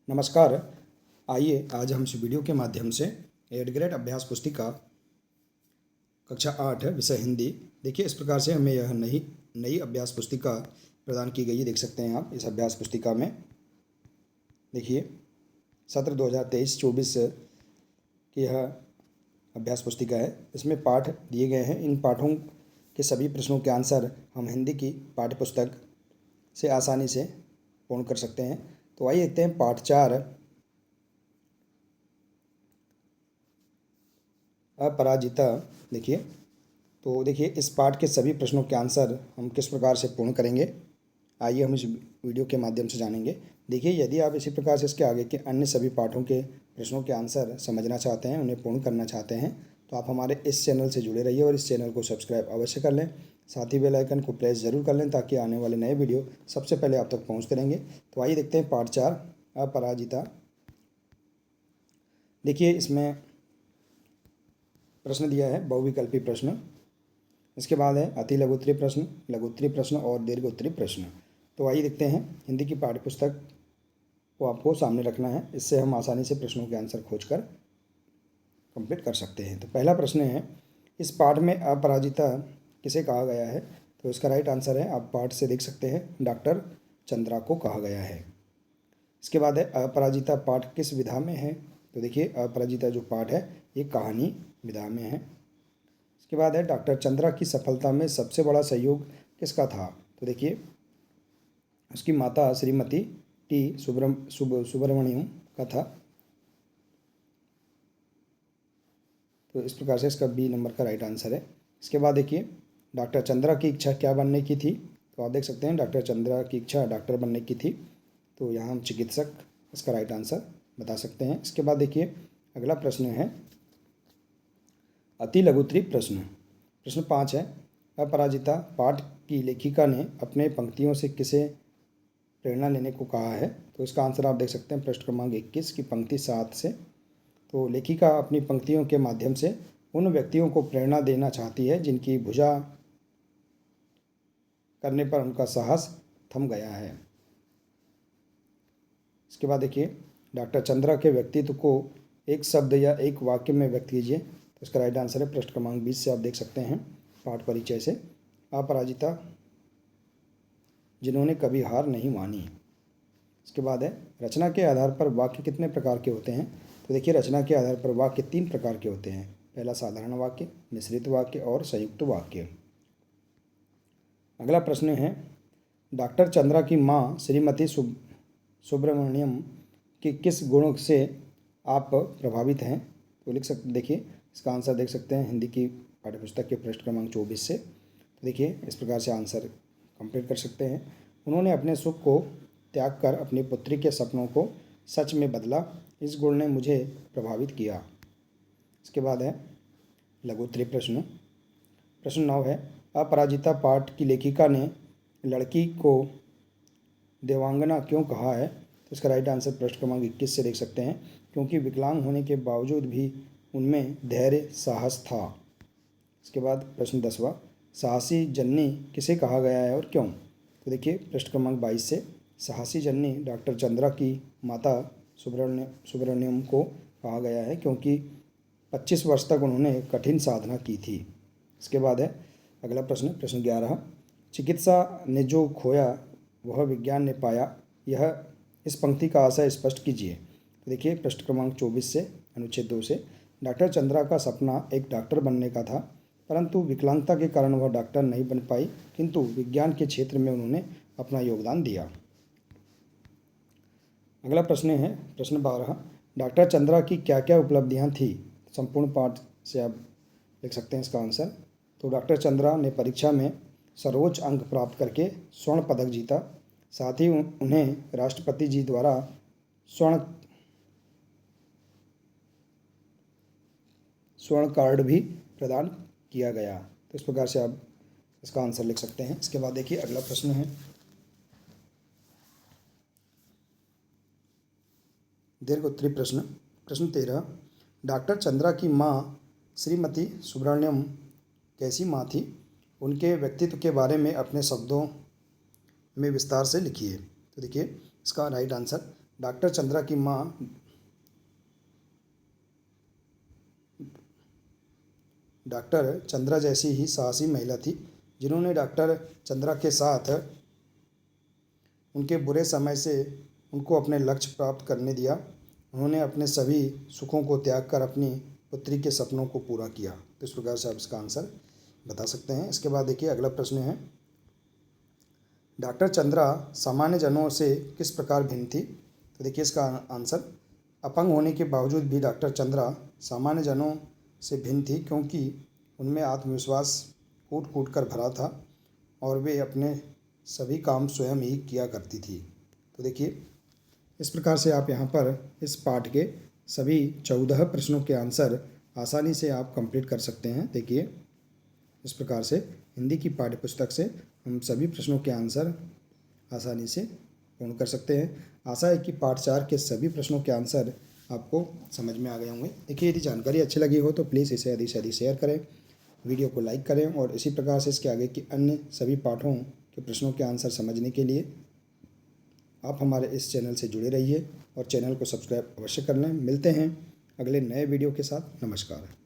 नमस्कार। आइए आज हम इस वीडियो के माध्यम से 8th ग्रेड अभ्यास पुस्तिका कक्षा 8 विषय हिंदी। देखिए, इस प्रकार से हमें यह नई अभ्यास पुस्तिका प्रदान की गई है। देख सकते हैं आप इस अभ्यास पुस्तिका में। देखिए, सत्र 2023-24 की यह अभ्यास पुस्तिका है। इसमें पाठ दिए गए हैं। इन पाठों के सभी प्रश्नों के आंसर हम हिंदी की पाठ्य पुस्तक से आसानी से पूर्ण कर सकते हैं। तो आइए देखते हैं पाठ 4 अपराजिता। देखिए, तो देखिए इस पाठ के सभी प्रश्नों के आंसर हम किस प्रकार से पूर्ण करेंगे, आइए हम इस वीडियो के माध्यम से जानेंगे। देखिए, यदि आप इसी प्रकार से इसके आगे के अन्य सभी पाठों के प्रश्नों के आंसर समझना चाहते हैं, उन्हें पूर्ण करना चाहते हैं, तो आप हमारे इस चैनल से जुड़े रहिए और इस चैनल को सब्सक्राइब अवश्य कर लें। साथ ही बेल आइकन को प्रेस जरूर कर लें ताकि आने वाले नए वीडियो सबसे पहले आप तक पहुँचते रहेंगे। तो आइए देखते हैं पाठ 4 अपराजिता। देखिए, इसमें प्रश्न दिया है बहुविकल्पी प्रश्न। इसके बाद है अति लघुत्तरीय प्रश्न, लघुत्तरीय प्रश्न और दीर्घोत्तरीय प्रश्न। तो आइए देखते हैं। हिंदी की पाठ्यपुस्तक को आपको सामने रखना है, इससे हम आसानी से प्रश्नों के आंसर खोजकर कंप्लीट कर सकते हैं। तो पहला प्रश्न है, इस पाठ में अपराजिता किसे कहा गया है? तो इसका राइट आंसर है, आप पाठ से देख सकते हैं, डॉक्टर चंद्रा को कहा गया है। इसके बाद है अपराजिता पाठ किस विधा में है? तो देखिए, अपराजिता जो पाठ है ये कहानी विधा में है। इसके बाद है डॉक्टर चंद्रा की सफलता में सबसे बड़ा सहयोग किसका था? तो देखिए, उसकी माता श्रीमती टी सुब्रमण्यम का था। तो इस प्रकार से इसका बी नंबर का राइट आंसर है। इसके बाद देखिए, डॉक्टर चंद्रा की इच्छा क्या बनने की थी? तो आप देख सकते हैं डॉक्टर चंद्रा की इच्छा डॉक्टर बनने की थी। तो यहाँ हम चिकित्सक इसका राइट आंसर बता सकते हैं। इसके बाद देखिए, अगला प्रश्न है अति लघुत्तरीय प्रश्न। प्रश्न 5 है, अपराजिता पाठ की लेखिका ने अपने पंक्तियों से किसे प्रेरणा लेने को कहा है? तो इसका आंसर आप देख सकते हैं पृष्ठ क्रमांक 21 की पंक्ति 7 से। तो लेखिका अपनी पंक्तियों के माध्यम से उन व्यक्तियों को प्रेरणा देना चाहती है जिनकी भुजा करने पर उनका साहस थम गया है। इसके बाद देखिए, डॉक्टर चंद्रा के व्यक्तित्व को एक शब्द या एक वाक्य में व्यक्त कीजिए। तो इसका राइट आंसर है पृष्ठ क्रमांक 20 से आप देख सकते हैं पाठ परिचय से, अपराजिता जिन्होंने कभी हार नहीं मानी। इसके बाद है रचना के आधार पर वाक्य कितने प्रकार के होते हैं? तो देखिए, रचना के आधार पर वाक्य 3 प्रकार के होते हैं। पहला साधारण वाक्य, मिश्रित वाक्य और संयुक्त वाक्य। अगला प्रश्न है, डॉक्टर चंद्रा की माँ श्रीमती सुब्रमण्यम के किस गुण से आप प्रभावित हैं? तो लिख सकते, देखिए इसका आंसर देख सकते हैं हिंदी की पाठ्यपुस्तक के पृष्ठ क्रमांक 24 से। तो देखिए, इस प्रकार से आंसर कंप्लीट कर सकते हैं। उन्होंने अपने सुख को त्याग कर अपनी पुत्री के सपनों को सच में बदला, इस गुण ने मुझे प्रभावित किया। इसके बाद है लघुत्तरीय प्रश्न। प्रश्न 9 है, अपराजिता पाठ की लेखिका ने लड़की को देवांगना क्यों कहा है? तो इसका राइट आंसर पृष्ठ क्रमांक 21 से देख सकते हैं, क्योंकि विकलांग होने के बावजूद भी उनमें धैर्य साहस था। इसके बाद प्रश्न 10वां, साहसी जननी किसे कहा गया है और क्यों? तो देखिए, पृष्ठ क्रमांक 22 से साहसी जननी डॉक्टर चंद्रा की माता सुब्रमण्यम को कहा गया है, क्योंकि 25 वर्ष तक उन्होंने कठिन साधना की थी। इसके बाद है अगला प्रश्न, प्रश्न 11, चिकित्सा ने जो खोया वह विज्ञान ने पाया, यह इस पंक्ति का आशय स्पष्ट कीजिए। तो देखिए, पृष्ठ क्रमांक 24 से अनुच्छेद 2 से, डॉक्टर चंद्रा का सपना एक डॉक्टर बनने का था, परंतु विकलांगता के कारण वह डॉक्टर नहीं बन पाई, किंतु विज्ञान के क्षेत्र में उन्होंने अपना योगदान दिया। अगला प्रश्न है प्रश्न 12, डॉक्टर चंद्रा की क्या क्या उपलब्धियां थी? संपूर्ण पाठ से आप देख सकते हैं इसका आंसर। तो डॉक्टर चंद्रा ने परीक्षा में सर्वोच्च अंक प्राप्त करके स्वर्ण पदक जीता। साथ ही उन्हें राष्ट्रपति जी द्वारा स्वर्ण कार्ड भी प्रदान किया गया। तो इस प्रकार से आप इसका आंसर लिख सकते हैं। इसके बाद देखिए, अगला प्रश्न है दीर्घोत्तरीय प्रश्न। प्रश्न 13, डॉक्टर चंद्रा की माँ श्रीमती सुब्रमण्यम कैसी माँ थी? उनके व्यक्तित्व के बारे में अपने शब्दों में विस्तार से लिखिए। तो देखिए, इसका राइट आंसर डॉक्टर चंद्रा की माँ डॉक्टर चंद्रा जैसी ही साहसी महिला थी, जिन्होंने डॉक्टर चंद्रा के साथ उनके बुरे समय से उनको अपने लक्ष्य प्राप्त करने दिया। उन्होंने अपने सभी सुखों को त्याग कर अपनी पुत्री के सपनों को पूरा किया। तो इस प्रकार से आप इसका आंसर बता सकते हैं। इसके बाद देखिए अगला प्रश्न है, डॉक्टर चंद्रा सामान्य जनों से किस प्रकार भिन्न थी? तो देखिए इसका आंसर, अपंग होने के बावजूद भी डॉक्टर चंद्रा सामान्य जनों से भिन्न थी, क्योंकि उनमें आत्मविश्वास कूट कूट कर भरा था और वे अपने सभी काम स्वयं ही किया करती थी। तो देखिए इस प्रकार से आप यहाँ पर इस पाठ के सभी 14 प्रश्नों के आंसर आसानी से आप कंप्लीट कर सकते हैं। देखिए इस प्रकार से हिंदी की पाठ्य पुस्तक से हम सभी प्रश्नों के आंसर आसानी से पूर्ण कर सकते हैं। आशा है कि पाठ 4 के सभी प्रश्नों के आंसर आपको समझ में आ गए होंगे। देखिए यदि जानकारी अच्छी लगी हो तो प्लीज़ इसे अधिक से अधिक शेयर करें, वीडियो को लाइक करें और इसी प्रकार से इसके आगे की अन्य सभी पाठों के प्रश्नों के आंसर समझने के लिए आप हमारे इस चैनल से जुड़े रहिए और चैनल को सब्सक्राइब अवश्य कर लें। मिलते हैं अगले नए वीडियो के साथ। नमस्कार।